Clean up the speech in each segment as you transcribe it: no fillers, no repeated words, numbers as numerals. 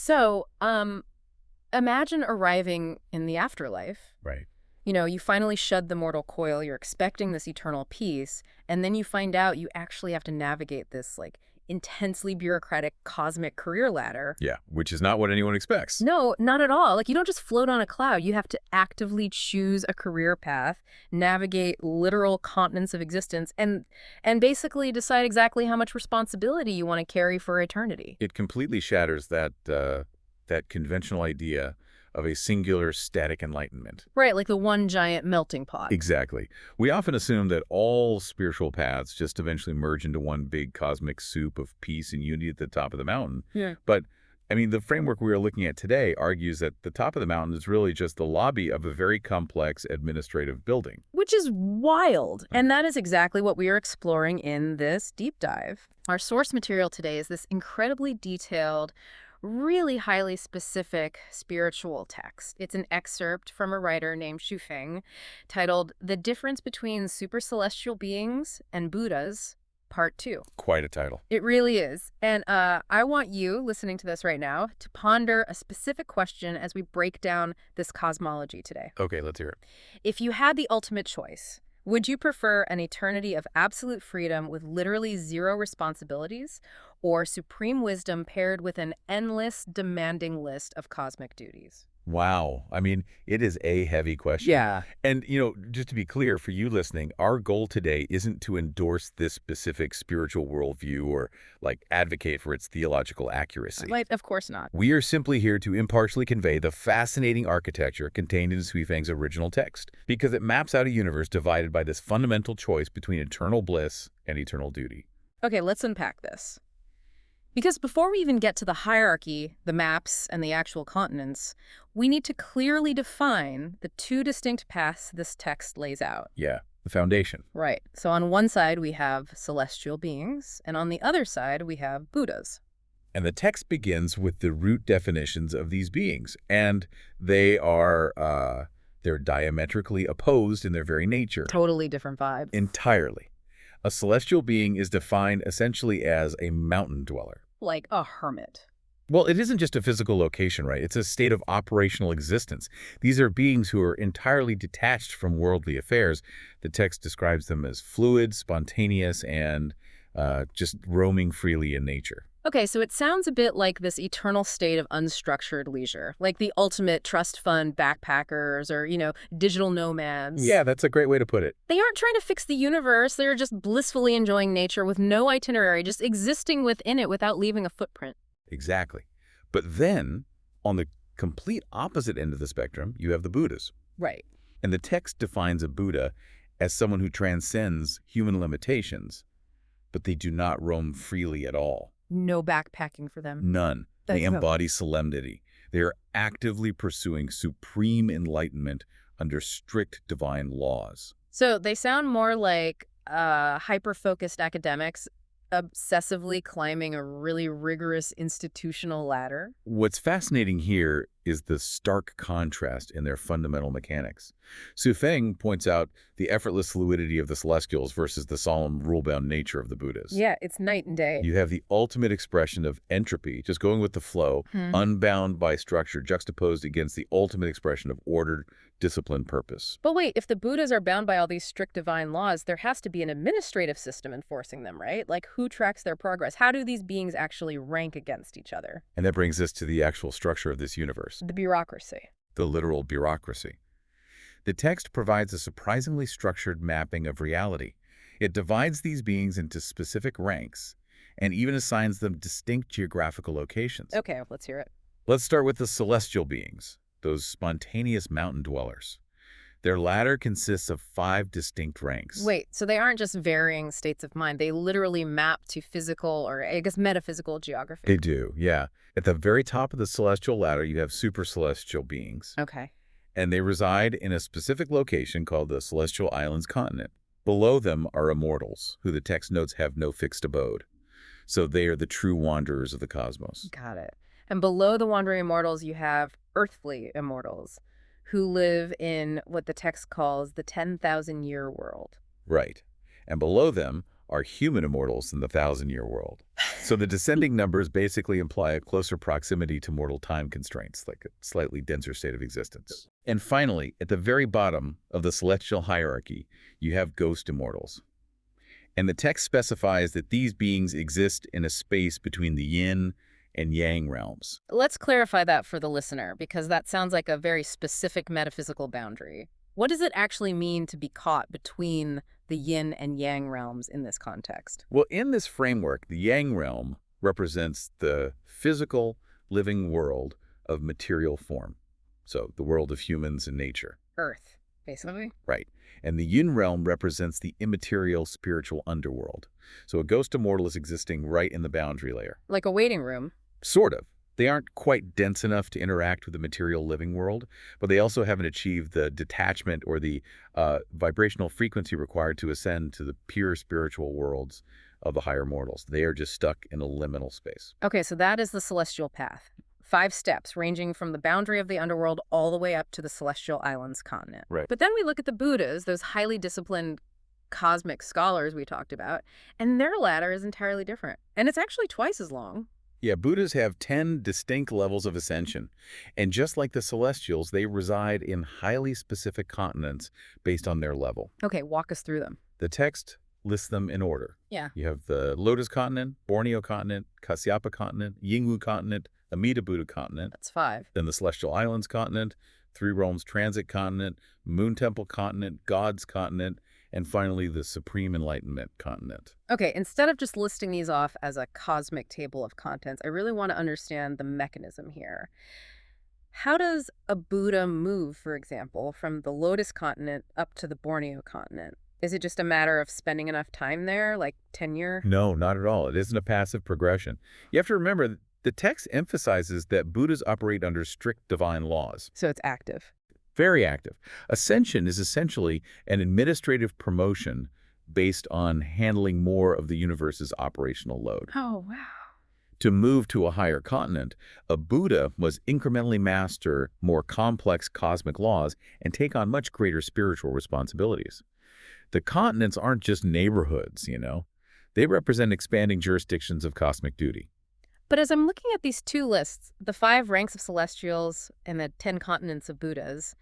So, imagine arriving in the afterlife. Right. You know, you finally shed the mortal coil, you're expecting this eternal peace, and then you find out you actually have to navigate this, like, intensely bureaucratic cosmic career ladder. Yeah, which is not what anyone expects. No, not at all. Like, you don't just float on a cloud. You have to actively choose a career path, navigate literal continents of existence, and basically decide exactly how much responsibility you want to carry for eternity. It completely shatters that conventional idea of a singular static enlightenment. Right, like the one giant melting pot. Exactly. We often assume that all spiritual paths just eventually merge into one big cosmic soup of peace and unity at the top of the mountain. Yeah. But, I mean, the framework we are looking at today argues that the top of the mountain is really just the lobby of a very complex administrative building. Which is wild. And that is exactly what we are exploring in this deep dive. Our source material today is this incredibly detailed, really highly specific spiritual text. It's an excerpt from a writer named Xu Feng titled The Difference Between Supercelestial Beings and Buddhas, Part 2. Quite a title. It really is. And I want you, listening to this right now, to ponder a specific question as we break down this cosmology today. Okay, let's hear it. If you had the ultimate choice, would you prefer an eternity of absolute freedom with literally zero responsibilities, or supreme wisdom paired with an endless, demanding list of cosmic duties? Wow. I mean, it is a heavy question. Yeah. And, just to be clear for you listening, our goal today isn't to endorse this specific spiritual worldview or, advocate for its theological accuracy. Of course not. We are simply here to impartially convey the fascinating architecture contained in Xu Feng's original text, because it maps out a universe divided by this fundamental choice between eternal bliss and eternal duty. Okay, let's unpack this. Because before we even get to the hierarchy, the maps, and the actual continents, we need to clearly define the two distinct paths this text lays out. Yeah, the foundation. Right. So on one side, we have celestial beings, and on the other side, we have Buddhas. And the text begins with the root definitions of these beings, and they're diametrically opposed in their very nature. Totally different vibes. Entirely. A celestial being is defined essentially as a mountain dweller. Like a hermit. Well, it isn't just a physical location, right? It's a state of operational existence. These are beings who are entirely detached from worldly affairs. The text describes them as fluid, spontaneous, and just roaming freely in nature. Okay, so it sounds a bit like this eternal state of unstructured leisure, like the ultimate trust fund backpackers or, digital nomads. Yeah, that's a great way to put it. They aren't trying to fix the universe. They're just blissfully enjoying nature with no itinerary, just existing within it without leaving a footprint. Exactly. But then, on the complete opposite end of the spectrum, you have the Buddhas. Right. And the text defines a Buddha as someone who transcends human limitations, but they do not roam freely at all. No backpacking for them. None. They embody solemnity. They are actively pursuing supreme enlightenment under strict divine laws. So they sound more like hyper-focused academics obsessively climbing a really rigorous institutional ladder. What's fascinating here is the stark contrast in their fundamental mechanics. Xu Feng points out the effortless fluidity of the Celestials versus the solemn, rule-bound nature of the Buddhas. Yeah, it's night and day. You have the ultimate expression of entropy, just going with the flow, unbound by structure, juxtaposed against the ultimate expression of ordered, disciplined purpose. But wait, if the Buddhas are bound by all these strict divine laws, there has to be an administrative system enforcing them, right? Like, who tracks their progress? How do these beings actually rank against each other? And that brings us to the actual structure of this universe. The bureaucracy. The literal bureaucracy. The text provides a surprisingly structured mapping of reality. It divides these beings into specific ranks and even assigns them distinct geographical locations. Okay, let's hear it. Let's start with the celestial beings, those spontaneous mountain dwellers. Their ladder consists of 5 distinct ranks. Wait, so they aren't just varying states of mind. They literally map to physical or, I guess, metaphysical geography. They do, yeah. At the very top of the celestial ladder, you have supercelestial beings. Okay. And they reside in a specific location called the Celestial Islands continent. Below them are immortals, who the text notes have no fixed abode. So they are the true wanderers of the cosmos. Got it. And below the wandering immortals, you have earthly immortals, who live in what the text calls the 10,000-year world. Right. And below them are human immortals in the thousand-year world. So the descending numbers basically imply a closer proximity to mortal time constraints, like a slightly denser state of existence. And finally, at the very bottom of the celestial hierarchy, you have ghost immortals. And the text specifies that these beings exist in a space between the yin and yang realms. Let's clarify that for the listener, because that sounds like a very specific metaphysical boundary. What does it actually mean to be caught between the yin and yang realms in this context? Well, in this framework, the yang realm represents the physical, living world of material form. So the world of humans and nature. Earth, basically. Right. And the yin realm represents the immaterial spiritual underworld. So a ghost immortal is existing right in the boundary layer. Like a waiting room. Sort of. They aren't quite dense enough to interact with the material living world, but they also haven't achieved the detachment or the vibrational frequency required to ascend to the pure spiritual worlds of the higher mortals. They are just stuck in a liminal space. Okay, so that is the celestial path. 5 steps ranging from the boundary of the underworld all the way up to the celestial islands continent. Right. But then we look at the Buddhas, those highly disciplined cosmic scholars we talked about, and their ladder is entirely different. And it's actually twice as long. Yeah, Buddhas have 10 distinct levels of ascension. And just like the celestials, they reside in highly specific continents based on their level. Okay, walk us through them. The text lists them in order. Yeah. You have the Lotus continent, Borneo continent, Kasyapa continent, Yingwu continent, Amida Buddha continent. That's 5. Then the Celestial Islands continent, Three Realms Transit continent, Moon Temple continent, Gods continent, and finally the Supreme Enlightenment continent. Okay, instead of just listing these off as a cosmic table of contents, I really want to understand the mechanism here. How does a Buddha move, for example, from the Lotus continent up to the Borneo continent? Is it just a matter of spending enough time there, like tenure? No, not at all. It isn't a passive progression. You have to remember, the text emphasizes that Buddhas operate under strict divine laws. So it's active. Very active. Ascension is essentially an administrative promotion based on handling more of the universe's operational load. Oh, wow. To move to a higher continent, a Buddha must incrementally master more complex cosmic laws and take on much greater spiritual responsibilities. The continents aren't just neighborhoods, you know. They represent expanding jurisdictions of cosmic duty. But as I'm looking at these 2 lists, the 5 ranks of celestials and the 10 continents of Buddhas,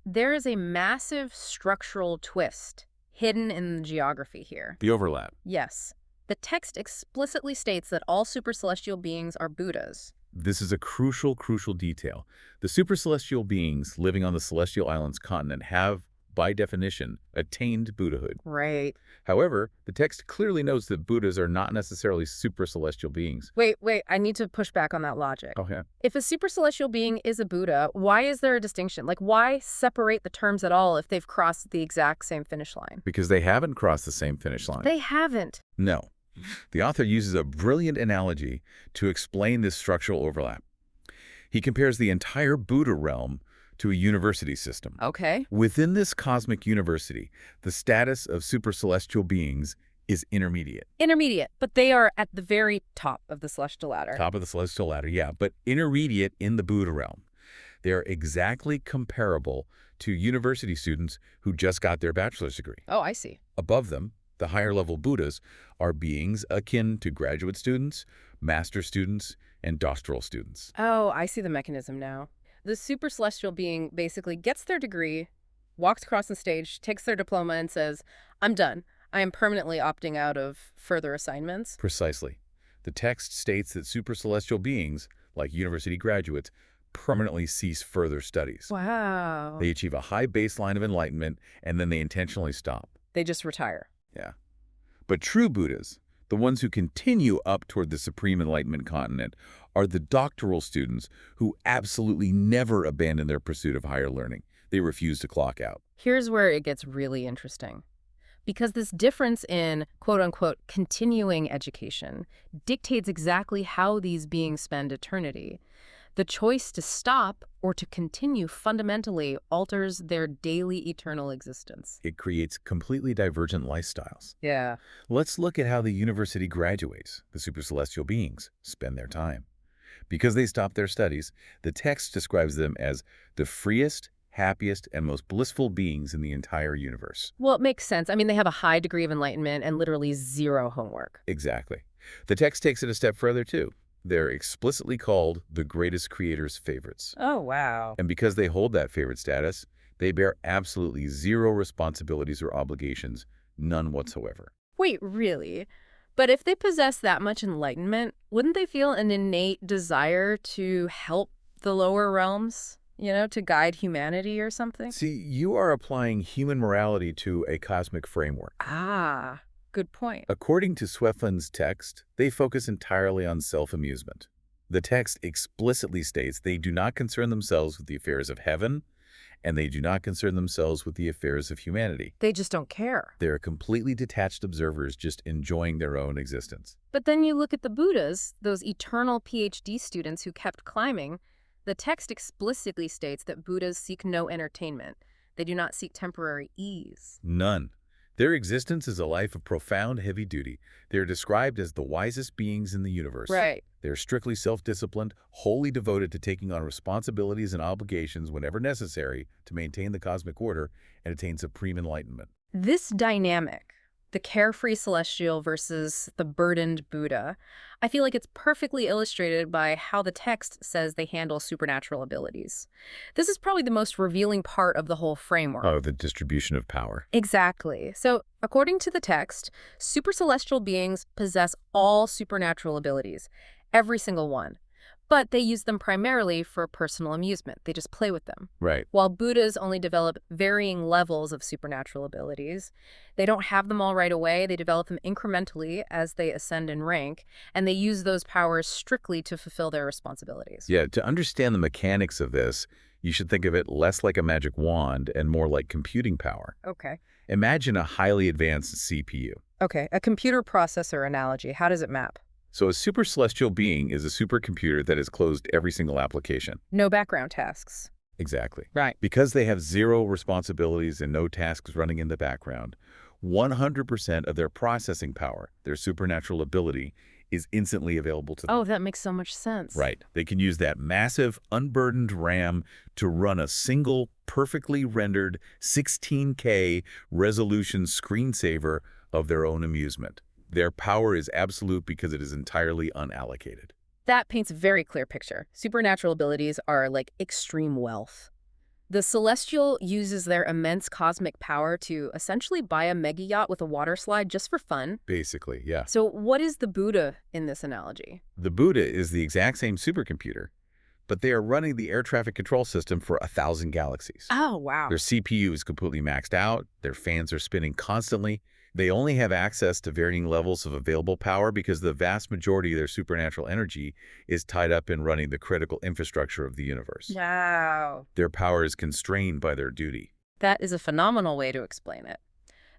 there is a massive structural twist hidden in the geography here. The overlap. Yes. The text explicitly states that all supercelestial beings are Buddhas. This is a crucial detail. The supercelestial beings living on the Celestial Islands continent have, by definition, attained Buddhahood. Right. However, the text clearly notes that Buddhas are not necessarily supercelestial beings. Wait, I need to push back on that logic. Okay. If a supercelestial being is a Buddha, why is there a distinction? Like, why separate the terms at all if they've crossed the exact same finish line? Because they haven't crossed the same finish line. They haven't. No. The author uses a brilliant analogy to explain this structural overlap. He compares the entire Buddha realm to a university system. Okay. Within this cosmic university, the status of supercelestial beings is intermediate. Intermediate, but they are at the very top of the celestial ladder. Top of the celestial ladder, yeah, but intermediate in the Buddha realm. They are exactly comparable to university students who just got their bachelor's degree. Oh, I see. Above them, the higher-level Buddhas are beings akin to graduate students, master students, and doctoral students. Oh, I see the mechanism now. The supercelestial being basically gets their degree, walks across the stage, takes their diploma, and says, I'm done. I am permanently opting out of further assignments. Precisely. The text states that supercelestial beings, like university graduates, permanently cease further studies. Wow. They achieve a high baseline of enlightenment, and then they intentionally stop. They just retire. Yeah. But true Buddhas, the ones who continue up toward the Supreme Enlightenment continent, are the doctoral students who absolutely never abandon their pursuit of higher learning. They refuse to clock out. Here's where it gets really interesting. Because this difference in quote-unquote continuing education dictates exactly how these beings spend eternity. The choice to stop or to continue fundamentally alters their daily eternal existence. It creates completely divergent lifestyles. Yeah. Let's look at how the university graduates, the supercelestial beings, spend their time. Because they stop their studies, the text describes them as the freest, happiest, and most blissful beings in the entire universe. Well, it makes sense. I mean, they have a high degree of enlightenment and literally zero homework. Exactly. The text takes it a step further, too. They're explicitly called the greatest creator's favorites. Oh, wow. And because they hold that favorite status, they bear absolutely zero responsibilities or obligations, none whatsoever. Wait, really? But if they possess that much enlightenment, wouldn't they feel an innate desire to help the lower realms? To guide humanity or something? See, you are applying human morality to a cosmic framework. Ah, good point. According to Sweflin's text, they focus entirely on self-amusement. The text explicitly states they do not concern themselves with the affairs of heaven, and they do not concern themselves with the affairs of humanity. They just don't care. They're completely detached observers just enjoying their own existence. But then you look at the Buddhas, those eternal PhD students who kept climbing. The text explicitly states that Buddhas seek no entertainment. They do not seek temporary ease. None. Their existence is a life of profound heavy duty. They are described as the wisest beings in the universe. Right. They're strictly self-disciplined, wholly devoted to taking on responsibilities and obligations whenever necessary to maintain the cosmic order and attain supreme enlightenment. This dynamic, the carefree celestial versus the burdened Buddha, I feel like it's perfectly illustrated by how the text says they handle supernatural abilities. This is probably the most revealing part of the whole framework. Oh, the distribution of power. Exactly. So, according to the text, super celestial beings possess all supernatural abilities, every single one. But they use them primarily for personal amusement. They just play with them. Right. While Buddhas only develop varying levels of supernatural abilities, they don't have them all right away. They develop them incrementally as they ascend in rank, and they use those powers strictly to fulfill their responsibilities. Yeah, to understand the mechanics of this, you should think of it less like a magic wand and more like computing power. Okay. Imagine a highly advanced CPU. Okay, a computer processor analogy. How does it map? So a super celestial being is a supercomputer that has closed every single application. No background tasks. Exactly. Right. Because they have zero responsibilities and no tasks running in the background, 100% of their processing power, their supernatural ability, is instantly available to them. Oh, that makes so much sense. Right. They can use that massive, unburdened RAM to run a single, perfectly rendered 16K resolution screensaver of their own amusement. Their power is absolute because it is entirely unallocated. That paints a very clear picture. Supernatural abilities are like extreme wealth. The Celestial uses their immense cosmic power to essentially buy a mega yacht with a water slide just for fun. Basically, yeah. So what is the Buddha in this analogy? The Buddha is the exact same supercomputer, but they are running the air traffic control system for 1,000 galaxies. Oh, wow. Their CPU is completely maxed out. Their fans are spinning constantly. They only have access to varying levels of available power because the vast majority of their supernatural energy is tied up in running the critical infrastructure of the universe. Wow. Their power is constrained by their duty. That is a phenomenal way to explain it.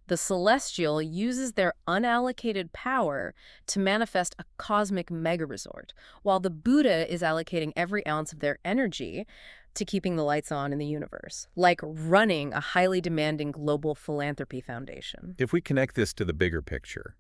The Celestial uses their unallocated power to manifest a cosmic mega-resort, while the Buddha is allocating every ounce of their energy to keeping the lights on in the universe, like running a highly demanding global philanthropy foundation. If we connect this to the bigger picture,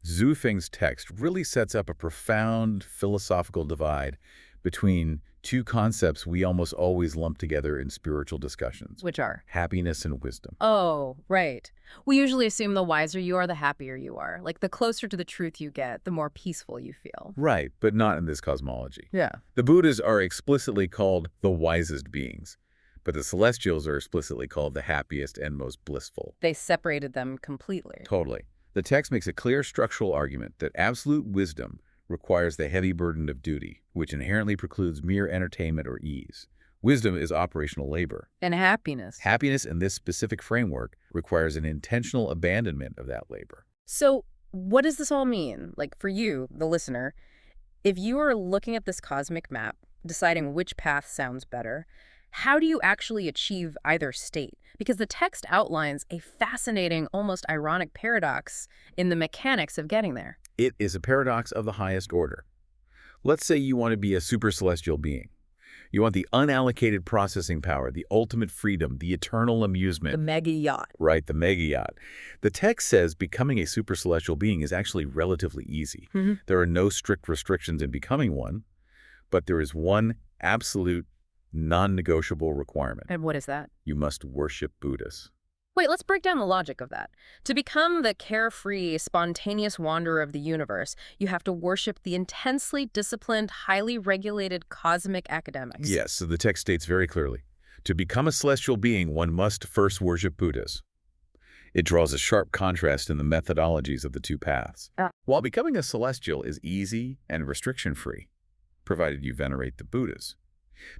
Zhu Feng's text really sets up a profound philosophical divide between two concepts we almost always lump together in spiritual discussions. Which are? Happiness and wisdom. Oh, right. We usually assume the wiser you are, the happier you are. Like the closer to the truth you get, the more peaceful you feel. Right, but not in this cosmology. Yeah. The Buddhas are explicitly called the wisest beings, but the Celestials are explicitly called the happiest and most blissful. They separated them completely. Totally. The text makes a clear structural argument that absolute wisdom requires the heavy burden of duty, which inherently precludes mere entertainment or ease. Wisdom is operational labor. And happiness. Happiness in this specific framework requires an intentional abandonment of that labor. So what does this all mean? Like for you, the listener, if you are looking at this cosmic map, deciding which path sounds better, how do you actually achieve either state? Because the text outlines a fascinating, almost ironic paradox in the mechanics of getting there. It is a paradox of the highest order. Let's say you want to be a super celestial being. You want the unallocated processing power, the ultimate freedom, the eternal amusement. The mega yacht. Right, the mega yacht. The text says becoming a super celestial being is actually relatively easy. Mm-hmm. There are no strict restrictions in becoming one, but there is one absolute non-negotiable requirement. And what is that? You must worship Buddhas. Wait, let's break down the logic of that. To become the carefree, spontaneous wanderer of the universe, you have to worship the intensely disciplined, highly regulated cosmic academics. Yes, so the text states very clearly, to become a celestial being, one must first worship Buddhas. It draws a sharp contrast in the methodologies of the two paths. While becoming a celestial is easy and restriction-free, provided you venerate the Buddhas,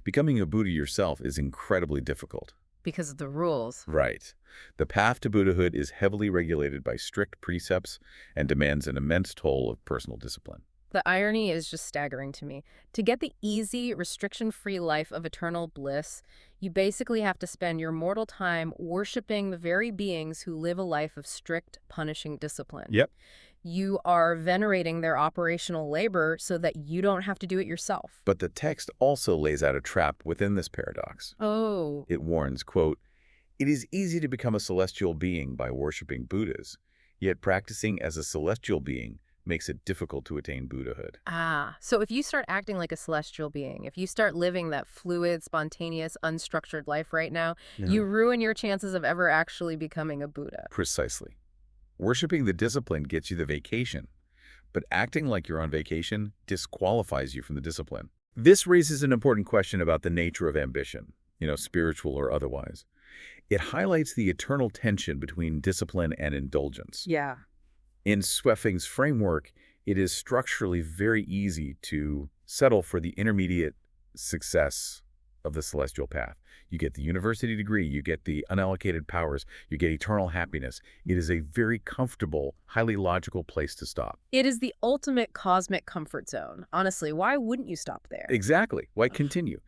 becoming a Buddha yourself is incredibly difficult. Because of the rules. Right. The path to Buddhahood is heavily regulated by strict precepts and demands an immense toll of personal discipline. The irony is just staggering to me. To get the easy, restriction-free life of eternal bliss, you basically have to spend your mortal time worshiping the very beings who live a life of strict, punishing discipline. Yep. You are venerating their operational labor so that you don't have to do it yourself. But the text also lays out a trap within this paradox. Oh. It warns, quote, "It is easy to become a celestial being by worshiping Buddhas, yet practicing as a celestial being makes it difficult to attain Buddhahood." So if you start acting like a celestial being, if you start living that fluid, spontaneous, unstructured life right now, you ruin your chances of ever actually becoming a Buddha. Precisely. Worshipping the discipline gets you the vacation, but acting like you're on vacation disqualifies you from the discipline. This raises an important question about the nature of ambition, spiritual or otherwise. It highlights the eternal tension between discipline and indulgence. Yeah. In Sweffing's framework, it is structurally very easy to settle for the intermediate success of the celestial path. You get the university degree, you get the unallocated powers, you get eternal happiness. It is a very comfortable, highly logical place to stop. It is the ultimate cosmic comfort zone. Honestly, why wouldn't you stop there? Exactly. Why continue?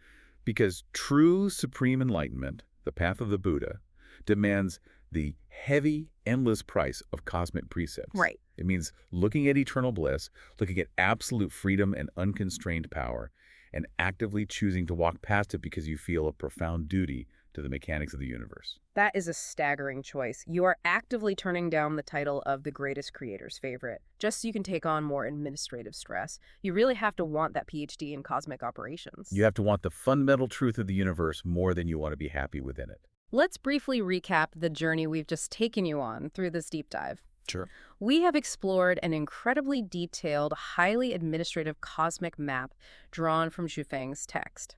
Because true supreme enlightenment, the path of the Buddha, demands the heavy, endless price of cosmic precepts. Right. It means looking at eternal bliss, looking at absolute freedom and unconstrained power, and actively choosing to walk past it because you feel a profound duty to the mechanics of the universe. That is a staggering choice. You are actively turning down the title of the greatest creator's favorite, just so you can take on more administrative stress. You really have to want that PhD in cosmic operations. You have to want the fundamental truth of the universe more than you want to be happy within it. Let's briefly recap the journey we've just taken you on through this deep dive. Sure. We have explored an incredibly detailed, highly administrative cosmic map drawn from Xufeng's text.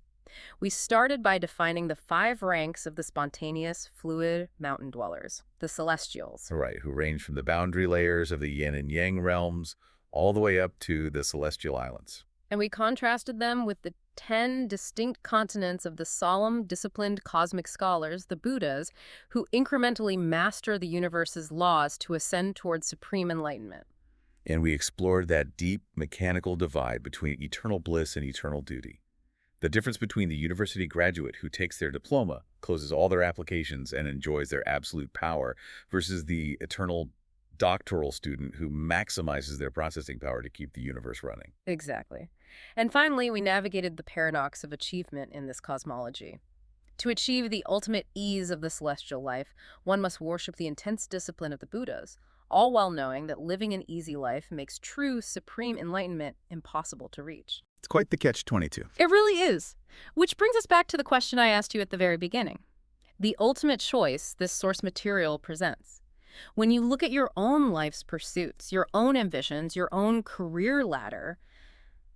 We started by defining the 5 ranks of the spontaneous, fluid mountain dwellers, the celestials. Right, who range from the boundary layers of the yin and yang realms all the way up to the celestial islands. And we contrasted them with the 10 distinct continents of the solemn, disciplined cosmic scholars, the Buddhas, who incrementally master the universe's laws to ascend towards supreme enlightenment. And we explored that deep, mechanical divide between eternal bliss and eternal duty. The difference between the university graduate who takes their diploma, closes all their applications, and enjoys their absolute power, versus the eternal doctoral student who maximizes their processing power to keep the universe running. Exactly. And finally, we navigated the paradox of achievement in this cosmology. To achieve the ultimate ease of the celestial life, one must worship the intense discipline of the Buddhas, all while knowing that living an easy life makes true supreme enlightenment impossible to reach. It's quite the catch-22. It really is. Which brings us back to the question I asked you at the very beginning. The ultimate choice this source material presents. When you look at your own life's pursuits, your own ambitions, your own career ladder,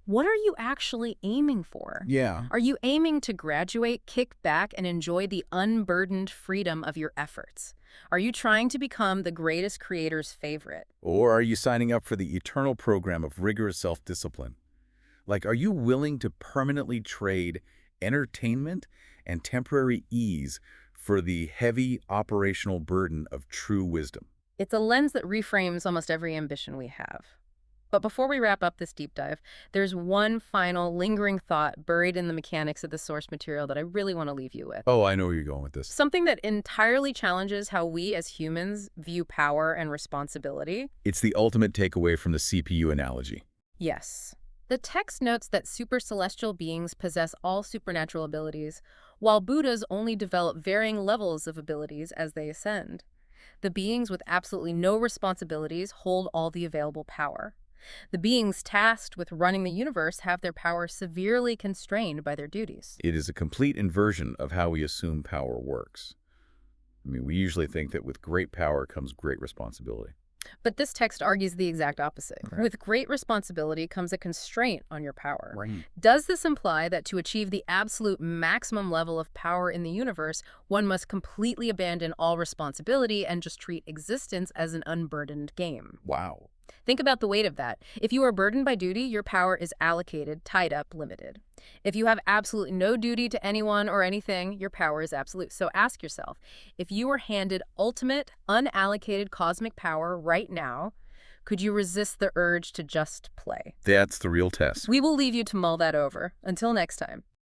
what are you actually aiming for? Yeah. Are you aiming to graduate, kick back, and enjoy the unburdened freedom of your efforts? Are you trying to become the greatest creator's favorite? Or are you signing up for the eternal program of rigorous self-discipline? Like, are you willing to permanently trade entertainment and temporary ease for the heavy operational burden of true wisdom? It's a lens that reframes almost every ambition we have. But before we wrap up this deep dive, there's one final lingering thought buried in the mechanics of the source material that I really want to leave you with. Oh, I know where you're going with this. Something that entirely challenges how we as humans view power and responsibility. It's the ultimate takeaway from the CPU analogy. Yes. The text notes that super celestial beings possess all supernatural abilities, while Buddhas only develop varying levels of abilities as they ascend. The beings with absolutely no responsibilities hold all the available power. The beings tasked with running the universe have their power severely constrained by their duties. It is a complete inversion of how we assume power works. I mean, we usually think that with great power comes great responsibility. But this text argues the exact opposite. Right. With great responsibility comes a constraint on your power. Right. Does this imply that to achieve the absolute maximum level of power in the universe, one must completely abandon all responsibility and just treat existence as an unburdened game? Wow. Think about the weight of that. If you are burdened by duty, your power is allocated, tied up, limited. If you have absolutely no duty to anyone or anything, your power is absolute. So ask yourself, if you were handed ultimate, unallocated cosmic power right now, could you resist the urge to just play? That's the real test. We will leave you to mull that over. Until next time.